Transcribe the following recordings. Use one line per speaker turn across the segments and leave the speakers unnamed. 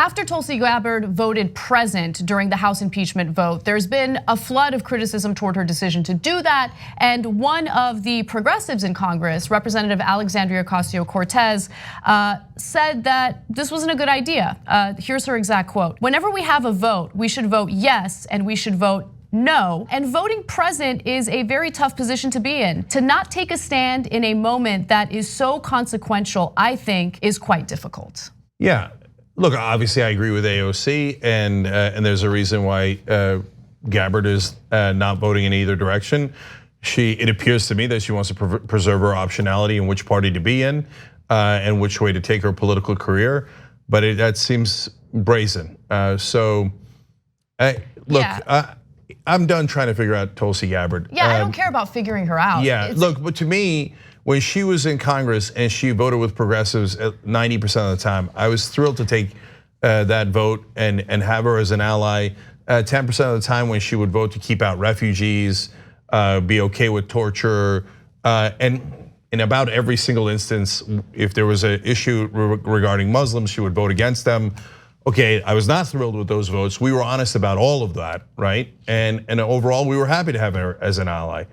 After Tulsi Gabbard voted present during the House impeachment vote, there's been a flood of criticism toward her decision to do that. And one of the progressives in Congress, Representative Alexandria Ocasio-Cortez, said that this wasn't a good idea. Here's her exact quote: "Whenever we have a vote, we should vote yes and we should vote no. And voting present is a very tough position to be in. To not take a stand in a moment that is so consequential, I think, is quite difficult."
Yeah. Look, obviously I agree with AOC, and there's a reason why Gabbard is not voting in either direction. It appears to me that she wants to preserve her optionality in which party to be in and which way to take her political career, but that seems brazen. Look, I'm done trying to figure out Tulsi Gabbard.
Yeah, I don't care about figuring her out.
Yeah, look, but to me, when she was in Congress and she voted with progressives 90% of the time, I was thrilled to take that vote and have her as an ally. 10% of the time when she would vote to keep out refugees, be okay with torture, and in about every single instance, if there was an issue regarding Muslims, she would vote against them. Okay, I was not thrilled with those votes. We were honest about all of that, right? And overall, we were happy to have her as an ally.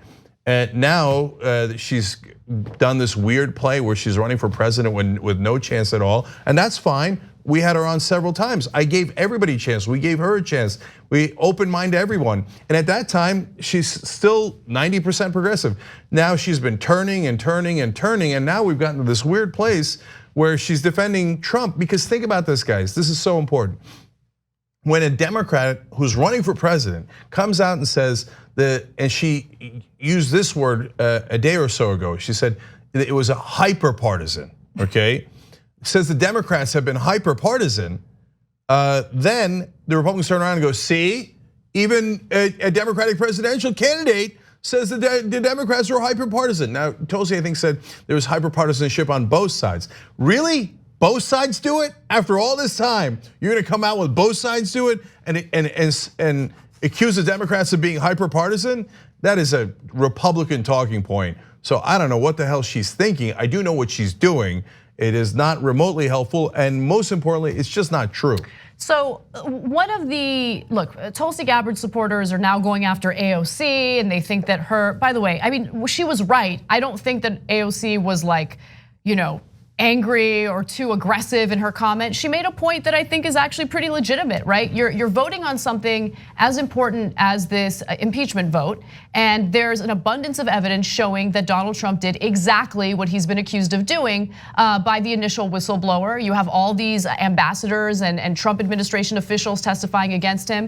And now she's done this weird play where she's running for president with no chance at all, and that's fine. We had her on several times. I gave everybody a chance. We gave her a chance. We opened mind to everyone. And at that time, she's still 90% progressive. Now she's been turning and turning and turning, and now we've gotten to this weird place where she's defending Trump. Because think about this, guys. This is so important. When a Democrat who's running for president comes out and says that, and she used this word a day or so ago, she said it was a hyper partisan, okay? Says the Democrats have been hyper partisan, then the Republicans turn around and go, see, even a Democratic presidential candidate says that the Democrats are hyper partisan. Now, Tulsi, I think, said there was hyper partisanship on both sides. Really? Both sides do it? After all this time, you're gonna come out with both sides do it and accuse the Democrats of being hyper partisan? That is a Republican talking point. So I don't know what the hell she's thinking. I do know what she's doing. It is not remotely helpful, and most importantly, it's just not true.
So look, Tulsi Gabbard supporters are now going after AOC, and they think that by the way, I mean, she was right. I don't think that AOC was like, angry or too aggressive in her comment. She made a point that I think is actually pretty legitimate, right? You're voting on something as important as this impeachment vote, and there's an abundance of evidence showing that Donald Trump did exactly what he's been accused of doing by the initial whistleblower. You have all these ambassadors and Trump administration officials testifying against him.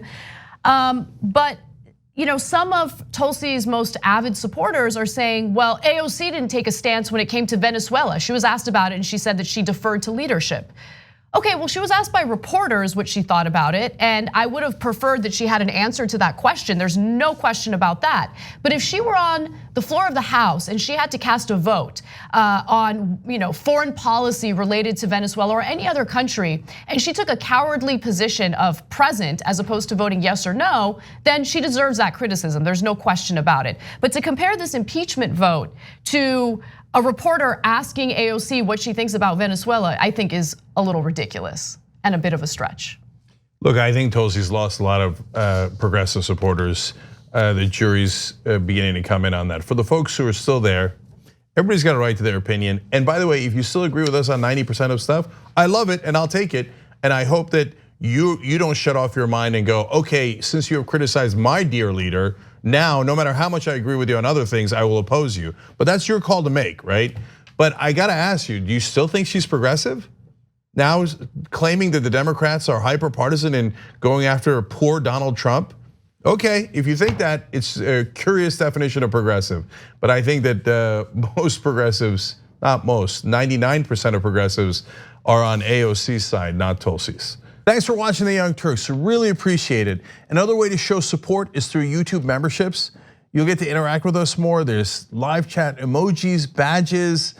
But some of Tulsi's most avid supporters are saying, well, AOC didn't take a stance when it came to Venezuela. She was asked about it and she said that she deferred to leadership. Okay, well, she was asked by reporters what she thought about it, and I would have preferred that she had an answer to that question. There's no question about that. But if she were on the floor of the House and she had to cast a vote on foreign policy related to Venezuela or any other country, and she took a cowardly position of present as opposed to voting yes or no, then she deserves that criticism. There's no question about it. But to compare this impeachment vote to a reporter asking AOC what she thinks about Venezuela, I think is a little ridiculous and a bit of a stretch.
Look, I think Tulsi's lost a lot of progressive supporters. The jury's beginning to come in on that. For the folks who are still there, everybody's got a right to their opinion. And by the way, if you still agree with us on 90% of stuff, I love it and I'll take it. And I hope that you don't shut off your mind and go, okay, since you have criticized my dear leader, now, no matter how much I agree with you on other things, I will oppose you. But that's your call to make, right? But I gotta ask you, do you still think she's progressive? Now claiming that the Democrats are hyper partisan and going after poor Donald Trump? Okay, if you think that, it's a curious definition of progressive. But I think that most progressives, not most, 99% of progressives are on AOC's side, not Tulsi's. Thanks for watching The Young Turks, really appreciate it. Another way to show support is through YouTube memberships. You'll get to interact with us more. There's live chat emojis, badges.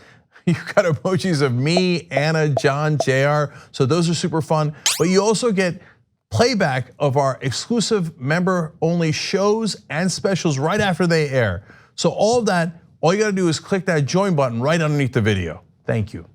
You've got emojis of me, Anna, John, JR. So those are super fun. But you also get playback of our exclusive member-only shows and specials right after they air. So all of that, all you gotta do is click that join button right underneath the video. Thank you.